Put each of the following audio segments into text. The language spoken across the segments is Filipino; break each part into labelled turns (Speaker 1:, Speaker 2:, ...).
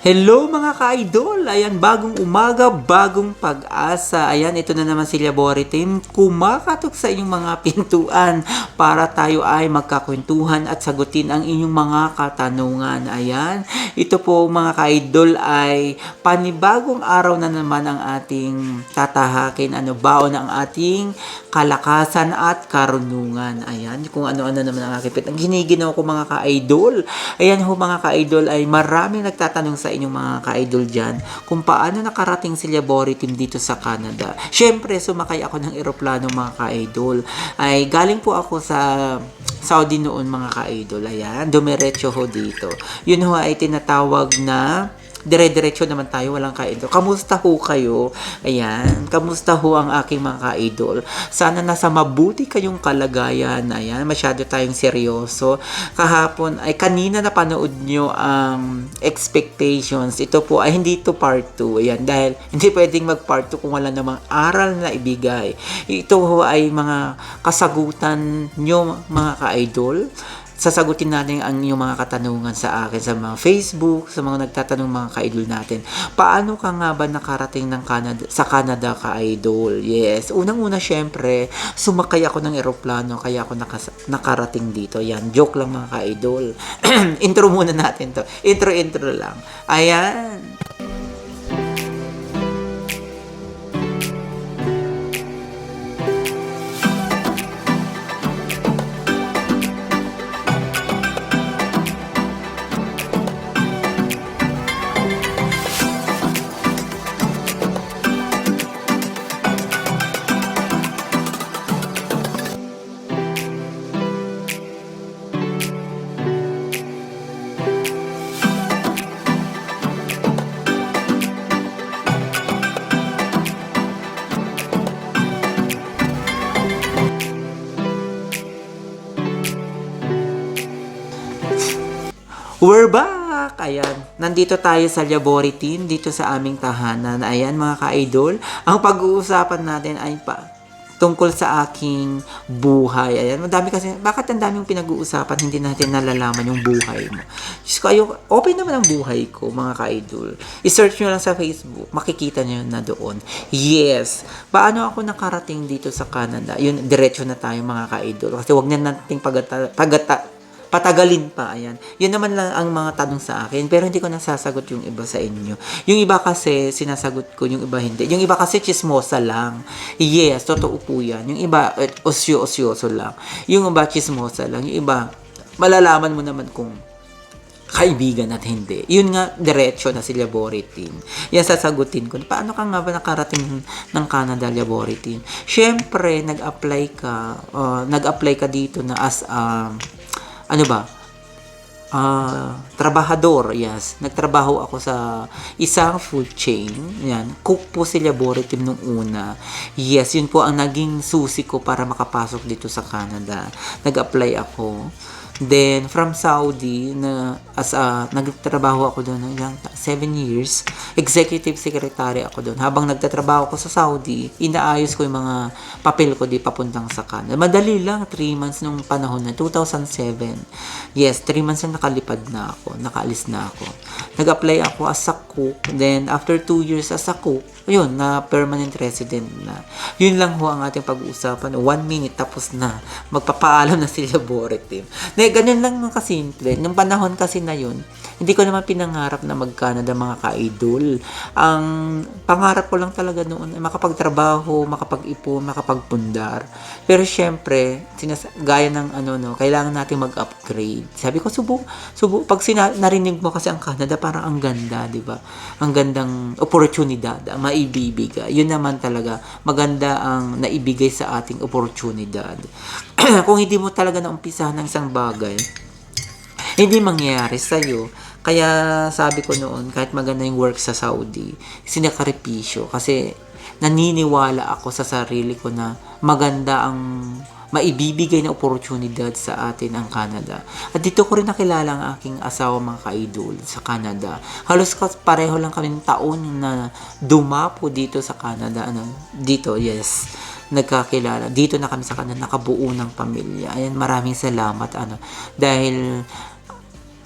Speaker 1: Hello mga ka-idol! Ayan, bagong umaga, bagong pag-asa. Ayan, ito na naman si Labori Team. Kumakatok sa inyong mga pintuan para tayo ay magkakwentuhan at sagutin ang inyong mga katanungan. Ayan, ito po mga ka-idol ay panibagong araw na naman ang ating tatahakin. Ano baon ang ating kalakasan at karunungan. Ayan, kung ano-ano naman ang aking ang giniginaw ko mga ka-idol. Ayan ho mga ka-idol ay maraming nagtatanong sa inyong mga ka-idol dyan kung paano nakarating si Labori Team dito sa Canada. Syempre, sumakay ako ng eroplano mga ka-idol. Ay galing po ako sa Saudi noon mga ka-idol. Ayan, dumiretso ho dito. Yun ho ay tinatawag na dire-diretso naman tayo, walang ka-idol. Kamusta ho kayo? Ayan, kamusta ho ang aking mga ka-idol? Sana nasa mabuti kayong kalagayan. Ayan, masyado tayong seryoso. Kahapon, ay kanina napanood nyo ang expectations. Ito po ay hindi to part 2. Ayan, dahil hindi pwedeng mag part 2 kung wala namang aral na ibigay. Ito ho ay mga kasagutan nyo mga ka-idol. Sasagutin natin ang inyong mga katanungan sa akin sa mga Facebook, sa mga nagtatanong mga ka-idol natin. Paano ka nga ba nakarating ng sa Canada ka-idol? Yes, unang-una syempre, sumakay ako ng eroplano kaya ako nakarating dito. Yan, joke lang mga ka-idol. Intro muna natin to. Intro lang. Ayan. We're back! Ayan, nandito tayo sa Labori Team, dito sa aming tahanan. Ayan mga ka-idol, ang pag-uusapan natin ay tungkol sa aking buhay. Ayan, madami kasi, bakit ang daming pinag-uusapan, hindi natin nalalaman yung buhay mo. Diyos ko, open naman ang buhay ko, mga ka-idol. I-search nyo lang sa Facebook, makikita nyo na doon. Yes! Paano ako nakarating dito sa Canada? Yun, diretso na tayo mga ka-idol. Kasi wag na nating patagalin pa, ayan. Yun naman lang ang mga tanong sa akin, pero hindi ko nasasagot yung iba sa inyo. Yung iba kasi, sinasagot ko, yung iba hindi. Yung iba kasi, chismosa lang. Yes, totoo po yan. Yung iba, osyo-osyoso lang. Yung iba, chismosa lang. Yung iba, malalaman mo naman kung kaibigan at hindi. Yun nga, diretso na si Labori Team. Yan sasagutin ko. Paano ka nga ba nakarating ng Canada Labori Team? Siyempre, nag-apply ka dito na as trabahador, yes. Nagtrabaho ako sa isang food chain. Yan. Cook po si Labori Team nung una. Yes, yun po ang naging susi ko para makapasok dito sa Canada. Nag-apply ako. Then, from Saudi, nagtrabaho ako doon ng 7 years. Executive secretary ako doon. Habang nagtatrabaho ko sa Saudi, inaayos ko yung mga papel ko di papuntang sa Canada. Madali lang, 3 months nung panahon na, 2007. Yes, 3 months na nakalipad na ako, nakaalis na ako. Nag-apply ako as a cook. Then, after 2 years as a cook, yun, na permanent resident na. Yun lang ho ang ating pag-uusapan. 1 minute, tapos na. Magpapaalam na si Labori Team. Ganyan lang mga kasimple. Nung panahon kasi na yun, hindi ko naman pinangarap na mag-Canada mga ka-idol. Ang pangarap ko lang talaga noon ay makapagtrabaho, makapag-ipon, makapagpundar. Pero syempre, gaya ng kailangan natin mag-upgrade. Sabi ko, pag narinig mo kasi ang Canada, parang ang ganda, di ba? Ang gandang oportunidad, ang maibibigay. Yun naman talaga, maganda ang naibigay sa ating oportunidad. Kung hindi mo talaga naumpisahan ng isang bagay, hindi mangyayari sa'yo. Kaya sabi ko noon, kahit maganda yung work sa Saudi, sinakripisyo. Kasi naniniwala ako sa sarili ko na maganda ang maibibigay na oportunidad sa atin ang Canada. At dito ko rin nakilala ang aking asawa mga ka-idol sa Canada. Halos pareho lang kami ng taon na dumapo dito sa Canada. Dito, yes. Nagkakilala. Dito na kami sa Canada, nakabuo ng pamilya. Ayan, maraming salamat. Dahil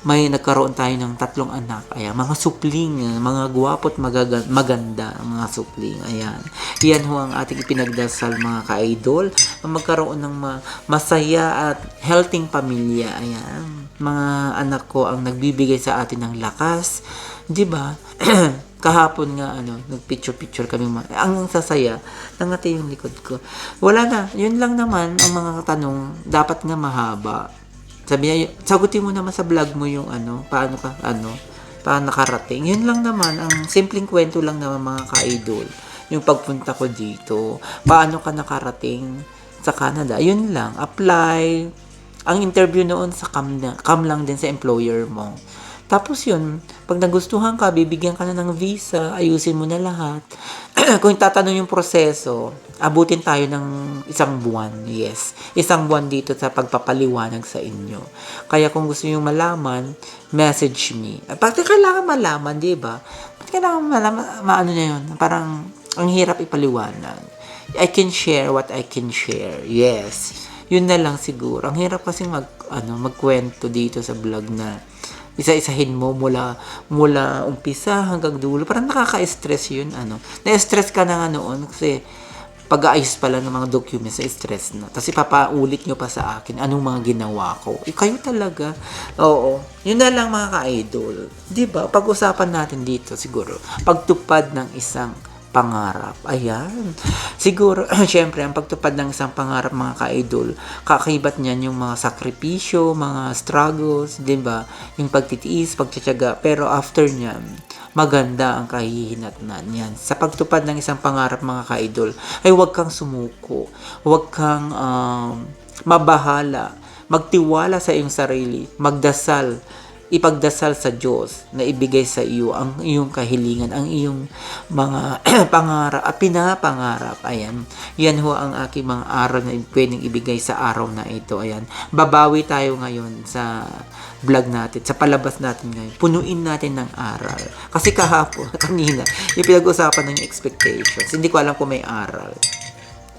Speaker 1: may nagkaroon tayo ng 3 anak. Ayan, mga supling, mga gwapo at maganda, mga supling. Ayan. Yan ho ang ating ipinagdasal mga ka-idol. Magkaroon ng masaya at healthy pamilya. Ayan. Mga anak ko ang nagbibigay sa atin ng lakas. 'Di ba? Kahapon nga nagpicture kami, ang sasaya nangati yung likod ko. Wala na, yun lang naman ang mga tanong, dapat nga mahaba. Sabi niya, sagutin mo naman sa vlog mo yung paano nakarating. Yun lang naman, ang simpleng kwento lang naman mga ka-idol. Yung pagpunta ko dito, paano ka nakarating sa Canada. Yun lang, apply. Ang interview noon sa cam lang din sa employer mo. Tapos yun, pag nagustuhan ka, bibigyan ka na ng visa, ayusin mo na lahat. Kung tatanong yung proseso, abutin tayo ng 1 buwan. Yes, 1 buwan dito sa pagpapaliwanag sa inyo. Kaya kung gusto nyo malaman, message me. Bakit kailangan malaman, di ba? Bakit kailangan malaman, maano na yun? Parang, ang hirap ipaliwanag. I can share what I can share. Yes. Yun na lang siguro. Ang hirap kasi magkwento dito sa vlog na isa-isahin mo mula umpisa hanggang dulo. Parang nakaka-stress yun. Na-stress ka na nga noon kasi pag-aayos pala ng mga documents sa stress na. Tapos ipapaulit nyo pa sa akin anong mga ginawa ko. Kayo talaga. Oo. Yun na lang mga ka-idol. Diba? Pag-usapan natin dito siguro. Pagtupad ng isang pangarap. Ayan. Siguro, syempre, ang pagtupad ng isang pangarap, mga ka-idol, kakakibat niyan yung mga sakripisyo, mga struggles, di ba? Yung pagtitiis, pagtsatsaga. Pero after niyan, maganda ang kahihinatnan niyan. Sa pagtupad ng isang pangarap, mga ka-idol, ay huwag kang sumuko. Huwag kang mabahala. Magtiwala sa iyong sarili. Magdasal. Ipagdasal sa Diyos na ibigay sa iyo ang iyong kahilingan, ang iyong mga pangarap, pinapangarap. Ayan. Yan ho ang aking mga aral na pwedeng ibigay sa araw na ito. Ayan. Babawi tayo ngayon sa vlog natin, sa palabas natin ngayon. Punuin natin ng aral. Kasi kanina, ipinag-usapan ng expectations. Hindi ko alam kung may aral.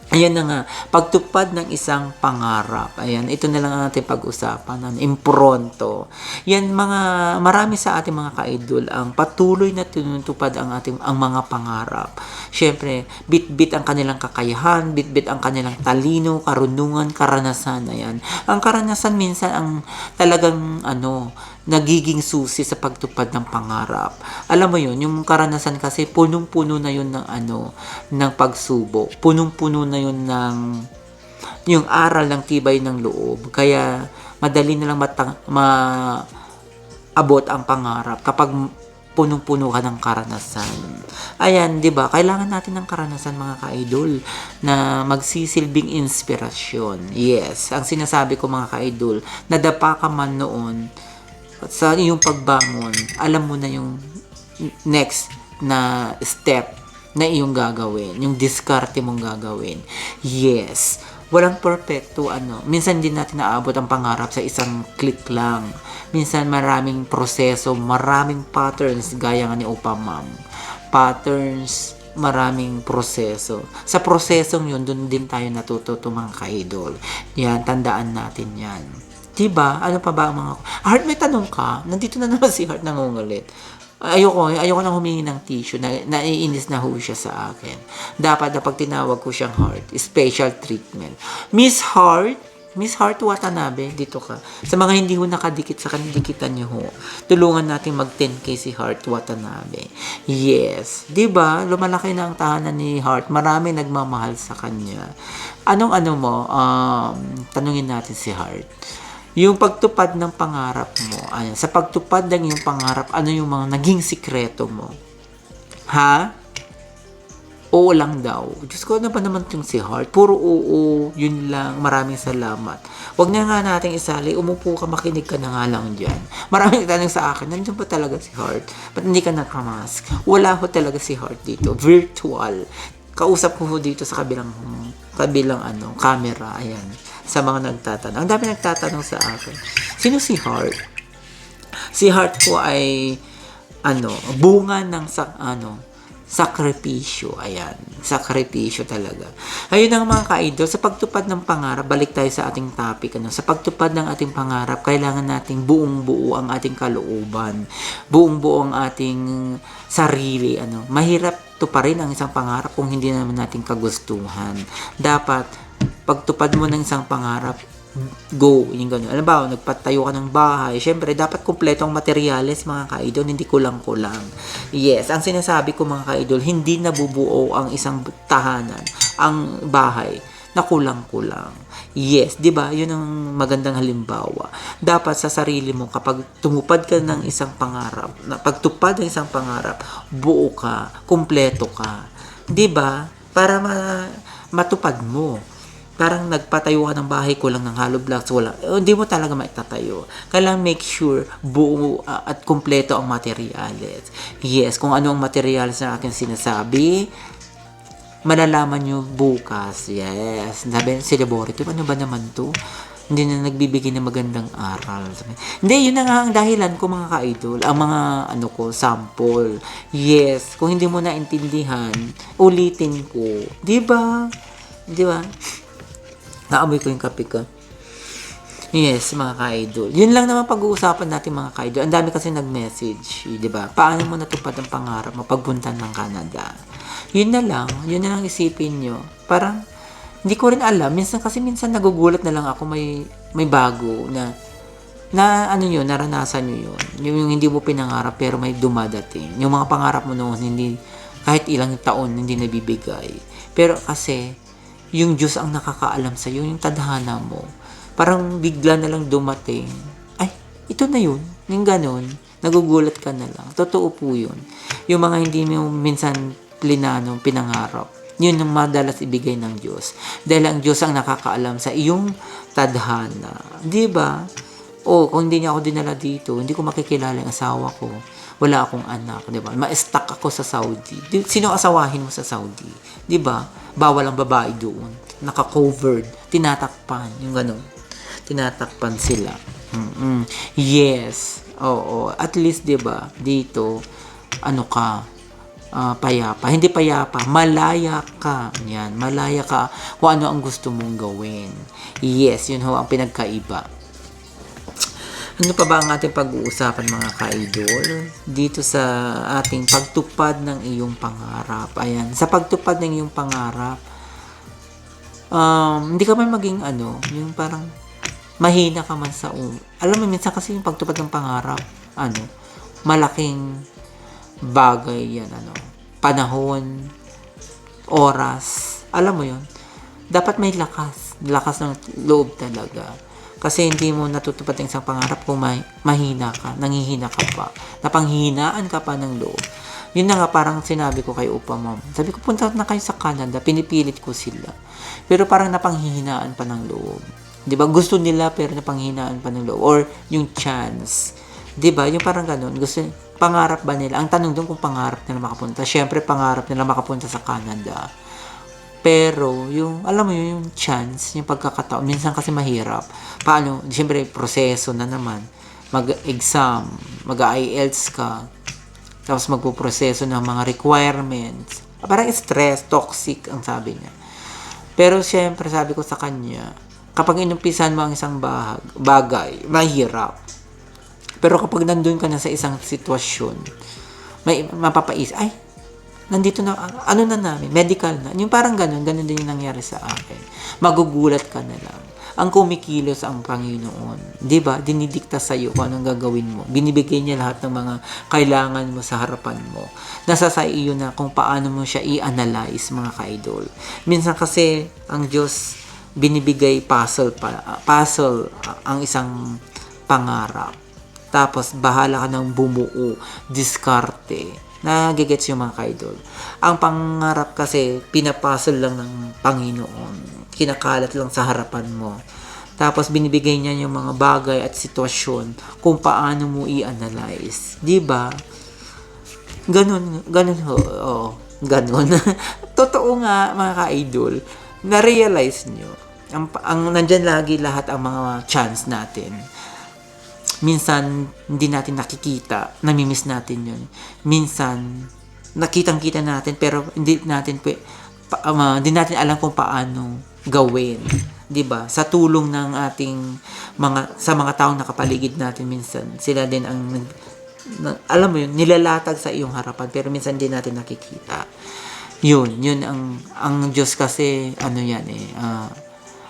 Speaker 1: Ayan na nga, pagtupad ng isang pangarap. Ayan, ito na lang ang ating pag-usapan. Impronto. Yan, marami sa ating mga ka-idol ang patuloy na tinutupad ang mga pangarap. Siyempre, bit-bit ang kanilang kakayahan, bit-bit ang kanilang talino, karunungan, karanasan. Ayan. Ang karanasan minsan ang talagang nagiging susi sa pagtupad ng pangarap. Alam mo yun, yung karanasan kasi punong-puno na yun ng pagsubok. Punong-puno na yun ng yung aral ng tibay ng loob. Kaya madali na lang maabot ang pangarap kapag punong-puno ka ng karanasan. Ayan, 'di ba? Kailangan natin ng karanasan, mga ka-idol, na magsisilbing inspirasyon. Yes, ang sinasabi ko, mga ka-idol, nadapa ka man noon sa iyong pagbangon, alam mo na yung next na step na iyong gagawin, yung diskarte mong gagawin. Yes, walang perfecto minsan din natin naabot ang pangarap sa isang click lang. Minsan maraming proseso, maraming patterns, gaya nga ni Opa Ma'am. Patterns, maraming proseso. Sa prosesong yun, dun din tayo natututo, mga ka-idol. Yan, tandaan natin yan. Diba? Ano pa ba ang mga... Heart, may tanong ka? Nandito na naman si Heart, nangungulit. Ayoko nang humingi ng tissue. Naiinis na ho siya sa akin. Dapat na pag tinawag ko siyang Heart, special treatment. Miss Heart Watanabe, dito ka. Sa mga hindi ho nakadikit sa kanidikitan niyo ho, tulungan natin mag 10K si Heart Watanabe. Yes. Diba? Lumalaki na ang tahanan ni Heart. Marami nagmamahal sa kanya. Tanungin natin si Heart. Yung pagtupad ng pangarap mo, sa pagtupad ng iyong pangarap, ano yung mga naging sikreto mo? Ha? Oo lang daw. Diyos ko, ano ba naman itong si Heart? Puro oo, yun lang. Maraming salamat. Huwag na nga nating isali. Umupo ka, makinig ka na nga lang dyan. Maraming tanong sa akin, nandiyan ba talaga si Heart? Ba't hindi ka nakamask? Wala ho talaga si Heart dito. Virtual. Kausap ko ho dito sa kabilang camera. Ayan. Sa mga nagtatanong. Ang dami nagtatanong sa akin. Sino si Heart? Si Heart ko ay bunga ng sakripisyo. Ayan, sakripisyo talaga. Ayun ang mga ka-idol, sa pagtupad ng pangarap, balik tayo sa ating topic. Sa pagtupad ng ating pangarap, kailangan nating buong-buo ang ating kalooban. Buong-buo ang ating sarili. Mahirap tuparin ang isang pangarap kung hindi naman natin kagustuhan. Dapat, pagtupad mo ng isang pangarap, go, yung gano'n. Alam ba, nagpatayo ka ng bahay, syempre, dapat kumpleto ang materyales, mga ka-idol, hindi kulang-kulang. Yes, ang sinasabi ko, mga ka-idol, hindi nabubuo ang isang tahanan, ang bahay, na kulang-kulang. Yes, di ba? Yun ang magandang halimbawa. Dapat sa sarili mo, kapag tumupad ka ng isang pangarap, pagtupad ng isang pangarap, buo ka, kumpleto ka. Di ba? Para matupad mo. Parang nagpatayo ka ng bahay, kulang ng hollow blocks, wala. Hindi mo talaga maitatayo. Kailangan make sure buo at kumpleto ang materials. Yes, kung ano ang materials na aking sinasabi, malalaman nyo bukas. Yes. Sabi si laboratory, ano ba naman to? Hindi na nagbibigay ng magandang aral. Hindi, yun na nga ang dahilan ko, mga ka-idol. Ang mga, sample. Yes, kung hindi mo naintindihan, ulitin ko. Diba? Diba? Naamoy ko yung kape ko. Yes, mga ka-idol. Yun lang naman pag-uusapan natin, mga ka-idol. Ang dami kasi nag-message, di ba? Paano mo natupad ang pangarap mo pagpunta ng Canada? Yun na lang isipin nyo. Parang, hindi ko rin alam. Minsan nagugulat na lang ako may bago na naranasan nyo yun. Yung hindi mo pinangarap pero may dumadating. Yung mga pangarap mo noon, kahit ilang taon, hindi nabibigay. Pero kasi, yung Diyos ang nakakaalam sa iyo, yung tadhana mo. Parang bigla na lang dumating. Ay, ito na yun. Yung ganon. Nagugulat ka na lang. Totoo po yun. Yung mga hindi mo minsan pinangarap. Yun ang madalas ibigay ng Diyos. Dahil ang Diyos ang nakakaalam sa iyong tadhana. Di ba? Kung hindi niya ako dinala dito, hindi ko makikilala yung asawa ko. Wala akong anak, di ba? Ma-stuck ako sa Saudi. Sino asawahin mo sa Saudi? Di ba? Bawal ang babae doon. Naka-covered. Tinatakpan. Yung gano'n. Tinatakpan sila. Yes. Oo. At least, di ba? Dito, payapa. Hindi payapa. Malaya ka. Yan. Malaya ka kung ano ang gusto mong gawin. Yes. Yun ho ang pinagkaiba. Ano pa ba ang ating pag-uusapan, mga ka-idol? Dito sa ating pagtupad ng iyong pangarap. Ayan, sa pagtupad ng iyong pangarap, hindi ka man maging yung parang mahina ka man sa alam mo, minsan kasi yung pagtupad ng pangarap, malaking bagay yan, panahon, oras, alam mo yun, dapat may lakas ng loob talaga. Kasi hindi mo natutupad ang isang pangarap kung mahina ka, nangihina ka pa, napanghihinaan ka pa ng loob. Yun na nga, parang sinabi ko kay Upa Mom. Sabi ko, punta na kayo sa Canada, pinipilit ko sila. Pero parang napanghihinaan pa ng loob. Diba? Gusto nila pero napanghihinaan pa ng loob. Or yung chance. Diba? Yung parang ganun. Pangarap ba nila? Ang tanong doon kung pangarap nila makapunta. Siyempre, pangarap nila makapunta sa Canada. Pero, alam mo yung chance, yung pagkakataon, minsan kasi mahirap. Paano? Siyempre, proseso na naman. Mag-exam, mag-IELTS ka, tapos magpuproseso ng mga requirements. Parang stress, toxic, ang sabi niya. Pero, siyempre, sabi ko sa kanya, kapag inumpisan mo ang isang bagay, mahirap. Pero kapag nandun ka na sa isang sitwasyon, may mapapaisip, nandito na, namin, medical na. Yung parang ganun din yung nangyari sa akin. Magugulat ka na lang. Ang kumikilos ang Panginoon. Diba? Dinidikta sa'yo kung anong gagawin mo. Binibigay niya lahat ng mga kailangan mo sa harapan mo. Nasa sa iyo na kung paano mo siya i-analyze, mga ka-idol. Minsan kasi, ang Diyos, binibigay puzzle ang isang pangarap. Tapos, bahala ka ng bumuo, diskarte. Nagigets yung mga ka-idol. Ang pangarap kasi, pinapuzzle lang ng Panginoon. Kinakalat lang sa harapan mo. Tapos, binibigay niya yung mga bagay at sitwasyon kung paano mo i-analyze. Diba? Ganun ho. Ganun. Totoo nga, mga ka-idol. Na-realize nyo. Nandyan lagi lahat ang mga chance natin. Minsan, hindi natin nakikita, namimiss natin yun. Minsan, nakitang-kita natin pero hindi natin alam kung paano gawin, 'di ba? Sa tulong ng ating sa mga taong nakapaligid natin minsan, sila din ang alam mo yun, nilalatag sa iyong harapan pero minsan din natin nakikita. Yun ang Diyos kasi ano yan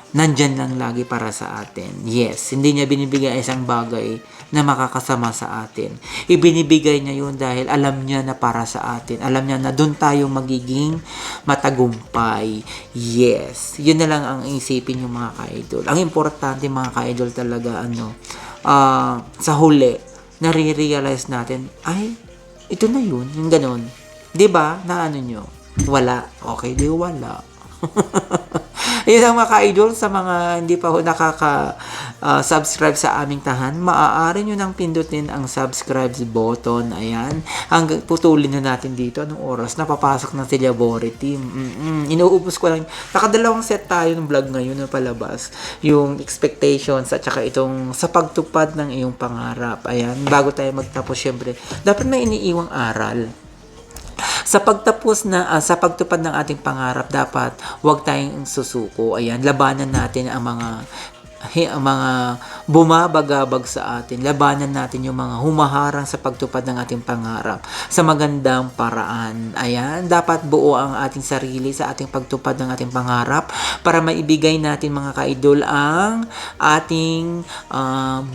Speaker 1: nandyan lang lagi para sa atin. Yes, hindi niya binibigay isang bagay na makakasama sa atin. Ibinibigay niya yun dahil alam niya na para sa atin. Alam niya na doon tayo magiging matagumpay. Yes, yun na lang ang isipin yung mga ka-idol. Ang importante mga ka-idol talaga sa huli, nare-realize natin, ay, ito na yun, yung ganun. 'Di ba? Na ano nyo? Wala. Okay, di wala. Yun ang mga ka-idol sa mga hindi pa ho nakaka-subscribe sa aming tahan. Maaari nyo nang pindutin ang subscribe button. Ayan. Hanggang putulin na natin dito. Anong oras? Napapasok na si Labore Team. Inuubos ko lang. Nakadalawang set tayo ng vlog ngayon na palabas. Yung expectations at saka itong sa pagtupad ng iyong pangarap. Ayan. Bago tayo magtapos, syempre, dapat may iniiwang aral. Sa pagtupad ng ating pangarap, dapat huwag tayong susuko. Ayan, labanan natin ang mga bumabagabag sa atin. Labanan natin yung mga humaharang sa pagtupad ng ating pangarap sa magandang paraan. Ayan, dapat buo ang ating sarili sa ating pagtupad ng ating pangarap para maibigay natin mga ka-idol ang ating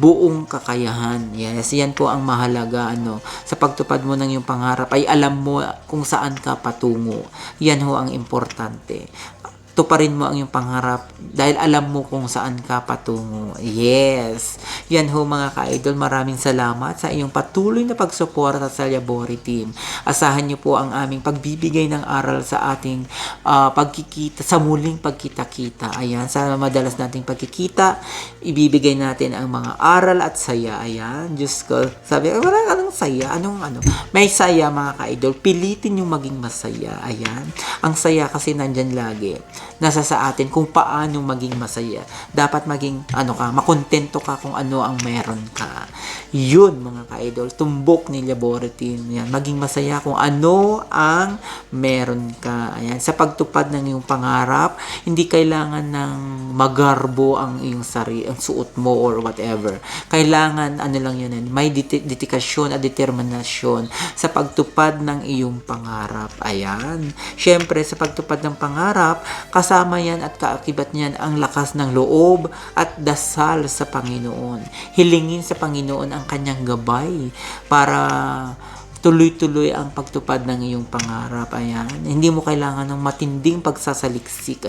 Speaker 1: buong kakayahan. Yes, yan po ang mahalaga sa pagtupad mo ng iyong pangarap ay alam mo kung saan ka patungo. Yan ho ang importante. Tuparin mo ang iyong pangarap dahil alam mo kung saan ka patungo. Yes. Yan ho mga ka-idol. Maraming salamat sa iyong patuloy na pagsuporta sa Labore Team. Asahan niyo po ang aming pagbibigay ng aral sa ating pagkikita, sa muling pagkita-kita. Ayan, sa madalas nating pagkikita, ibibigay natin ang mga aral at saya. Ayan, Diyos ko. Sabi, wala anong saya? May saya mga ka-idol. Pilitin yung maging masaya. Ayan. Ang saya kasi nandyan lagi. Nasa sa atin kung paano maging masaya. Dapat maging makontento ka kung ano ang meron ka. Yun mga ka-idol, tumbok ni Labore Team. Yan, maging masaya kung ano ang meron ka. Ayan, sa pagtupad ng iyong pangarap, hindi kailangan ng magarbo ang iyong ang suot mo or whatever. Kailangan lang yun, may dedikasyon at determinasyon sa pagtupad ng iyong pangarap. Ayan. Syempre sa pagtupad ng pangarap, kasama yan at kaakibat niyan ang lakas ng loob at dasal sa Panginoon. Hilingin sa Panginoon ang kanyang gabay para tuloy-tuloy ang pagtupad ng iyong pangarap. Ayan. Hindi mo kailangan ng matinding pagsasaliksik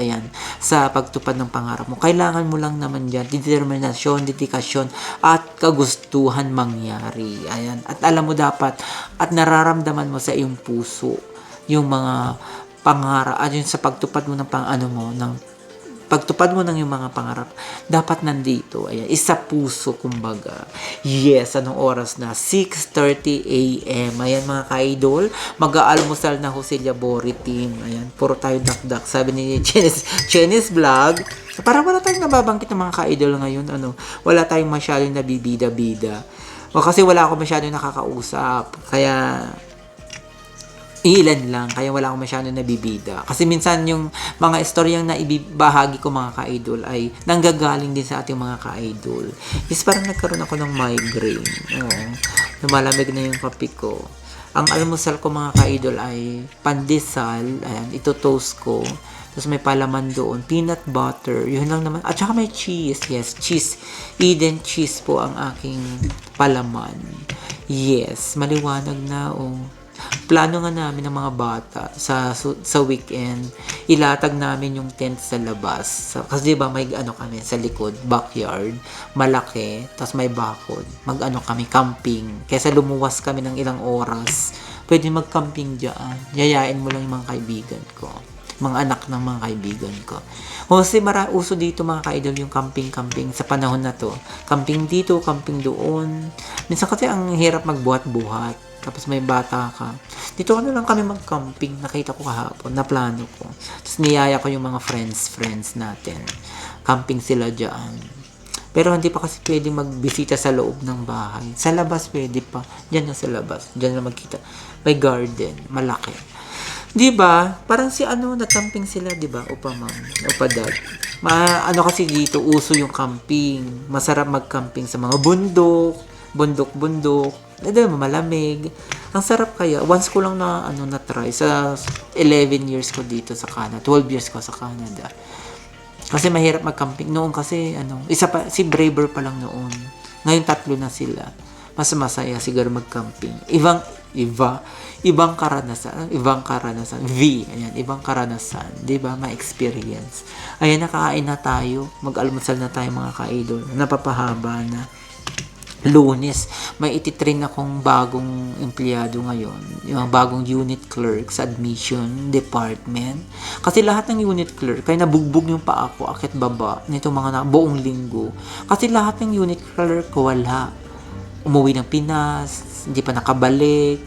Speaker 1: sa pagtupad ng pangarap mo. Kailangan mo lang naman dyan determinasyon, dedikasyon at kagustuhan mangyari. Ayan. At alam mo dapat at nararamdaman mo sa iyong puso yung mga pangarap at yun sa pagtupad mo ng pagtupad mo ng yung mga pangarap dapat nandito. Ayan, isa puso kumbaga. Yes, anong oras na? 6:30 AM. Ayan mga ka-idol, mag-aalmusal na ho si Labore Team. Ayan, puro tayo dakdak. Sabi ni Chinese Vlog, para wala tayong nababangkit ng mga ka-idol ngayon. Wala tayong masyadong nabibida-bida. O kasi wala ako masyadong nakakausap. Kaya ilan lang, kaya wala akong masyadong nabibida. Kasi minsan yung mga istoryang na ibibahagi ko mga ka-idol ay nanggagaling din sa ating mga ka-idol. Is parang nagkaroon ako ng migraine. Lumalamig na yung kape ko. Ang almusal ko mga ka-idol ay pandesal. Ayan, ito toast ko. Tapos may palaman doon, peanut butter, yun lang naman. At saka may cheese. Yes, cheese. Eden cheese po ang aking palaman. Yes, maliwanag na plano nga namin ng mga bata sa weekend, ilatag namin yung tent sa labas. Kasi diba may kami sa likod, backyard, malaki, tapos may bakod. Kami, camping. Kesa lumuwas kami ng ilang oras, pwede mag-camping dyan. Yayain mo lang yung mga kaibigan ko. Mga anak ng mga kaibigan ko. Kasi uso dito mga ka-idol yung camping sa panahon na to. Camping dito, camping doon. Minsan kasi ang hirap magbuhat-buhat. Tapos may bata ka. Dito na lang kami mag-camping. Nakita ko kahapon. Naplano ko. Tapos niyaya ko yung mga friends natin. Camping sila dyan. Pero hindi pa kasi pwedeng magbisita sa loob ng bahay. Sa labas pwede pa. Diyan na sa labas. Diyan na magkita. May garden. Malaki. 'Di ba? Parang si nagcamping sila, 'di ba? Upa ma'am, upa dad. Kasi dito uso yung camping. Masarap mag-camping sa mga bundok, bundok-bundok. Malamig. Ang sarap kaya. Once ko lang na try sa 11 years ko dito sa Canada. 12 years ko sa Canada. Kasi mahirap mag-camping noon kasi isa pa si Braver pa lang noon. Ngayon 3 na sila. Mas masaya siguro mag-camping. Ibang karanasan, ibang karanasan, 'di ba? Ma-experience. Ayan, nakain na tayo. Mag-almusal na tayo mga ka-idol. Napapahaba na. Lunes, may ititrain akong bagong empleyado ngayon, yung bagong unit clerk sa admission department. Kasi lahat ng unit clerk, kaya nabugbog yung paa ko, akit baba, nito buong linggo. Kasi lahat ng unit clerk wala. Umuwi ng Pinas, hindi pa nakabalik.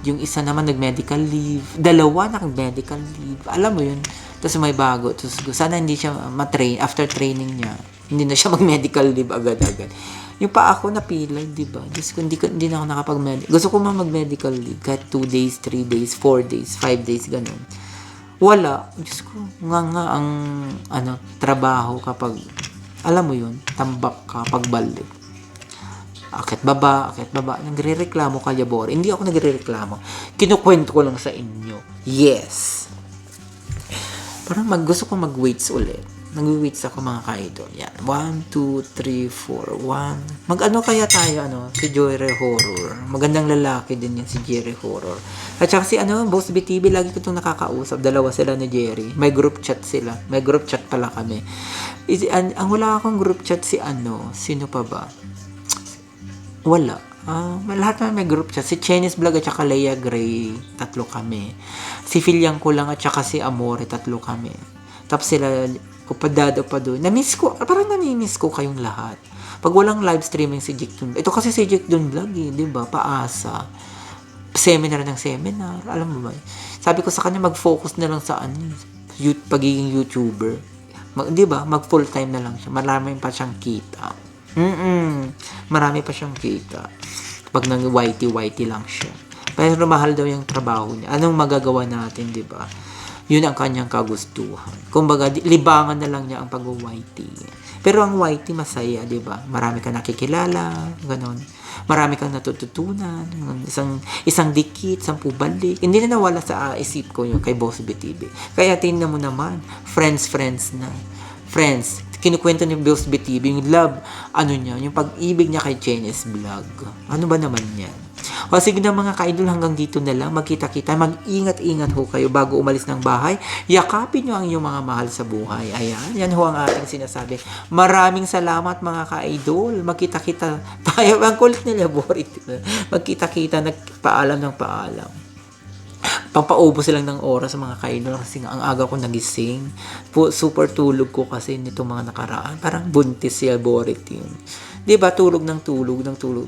Speaker 1: Yung isa naman nag-medical leave. 2 nag-medical leave. Alam mo yun? Tapos may bago. Tapos sana hindi siya matrain. After training niya, hindi na siya mag-medical leave agad-agad. Yung pa ako napilay, di ba? Diyos ko, hindi na ako nakapag-medical. Gusto ko mag-medical leave. Kahit 2 days, 3 days, 4 days, 5 days, ganun. Wala. Diyos ko, nga ang trabaho kapag, alam mo yun, tambak ka pagbalik. Akit baba. Nagre-reklamo ka, Yabor. Hindi ako nagre-reklamo. Kinukwento ko lang sa inyo. Yes. Parang gusto ko mag-weights ulit. Nag-weights ako mga ka-idol. Yan. 1, 2, 3, 4, 1. Mag-ano kaya tayo, si Jerry Horror. Magandang lalaki din yan si Jerry Horror. At saka si Boss BTV, lagi ko itong nakakausap. 2 sila ni Jerry. May group chat sila. May group chat pala kami. Ang wala akong group chat si sino pa ba? Wala. Lahat naman may group chat. Si Chinese Vlog at saka Leia Gray, 3 kami. Si Filiang ko lang at saka si Amore, 3 kami. Tapos sila, upadado pa doon. Na-miss ko, parang nami-miss ko kayong lahat. Pag walang live streaming si Jake Dun. Ito kasi si Jake Dun Vlog di ba? Paasa. Seminar ng seminar. Alam mo ba? Sabi ko sa kanya, mag-focus na lang sa pagiging YouTuber. Di ba? Mag full time na lang siya. Marami pa siyang kita. Marami pa siyang kita. Pag nang YT lang siya. Pero mahal daw yung trabaho niya. Anong magagawa natin, di ba? Yun ang kanyang kagustuhan. Kumbaga, libangan na lang niya ang pag-YT. Pero ang YT masaya, di ba? Marami kang nakikilala, ganon. Marami kang natututunan, isang dikit, 10 balik. Hindi na nawala sa isip ko yung kay Boss BTV. Kaya tingnan mo naman, friends na. Friends, kinukwento ni Boss BTV yung love, niya, yung pag-ibig niya kay Chinese Vlog. Ano ba naman yan? O sige na mga ka-idol, hanggang dito na lang. Magkita-kita. Mag-ingat-ingat ho kayo bago umalis ng bahay. Yakapin nyo ang inyong mga mahal sa buhay. Ayan, yan ho ang ating sinasabi. Maraming salamat mga ka-idol. Magkita-kita tayo. Ang kulit nila, Borit. Magkita-kita, nagpaalam ng paalam. Pampaubos lang ng oras sa mga ka-idol kasi ang aga ko nagising. Super tulog ko kasi nito mga nakaraan. Parang buntis si Borit yun. Di ba, tulog.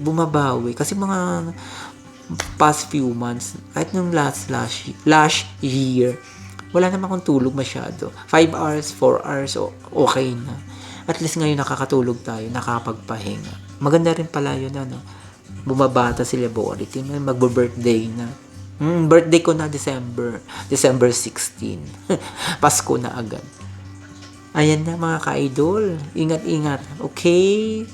Speaker 1: Bumabawi. Kasi mga past few months, kahit nung last year, wala naman akong tulog masyado. 5 hours, 4 hours, okay na. At least ngayon nakakatulog tayo, nakapagpahinga. Maganda rin pala yun, bumabata sila Borit. Magbo-birthday na. Birthday ko na December 16. Pasko na agad. Ayan na mga ka-idol. Ingat-ingat. Okay?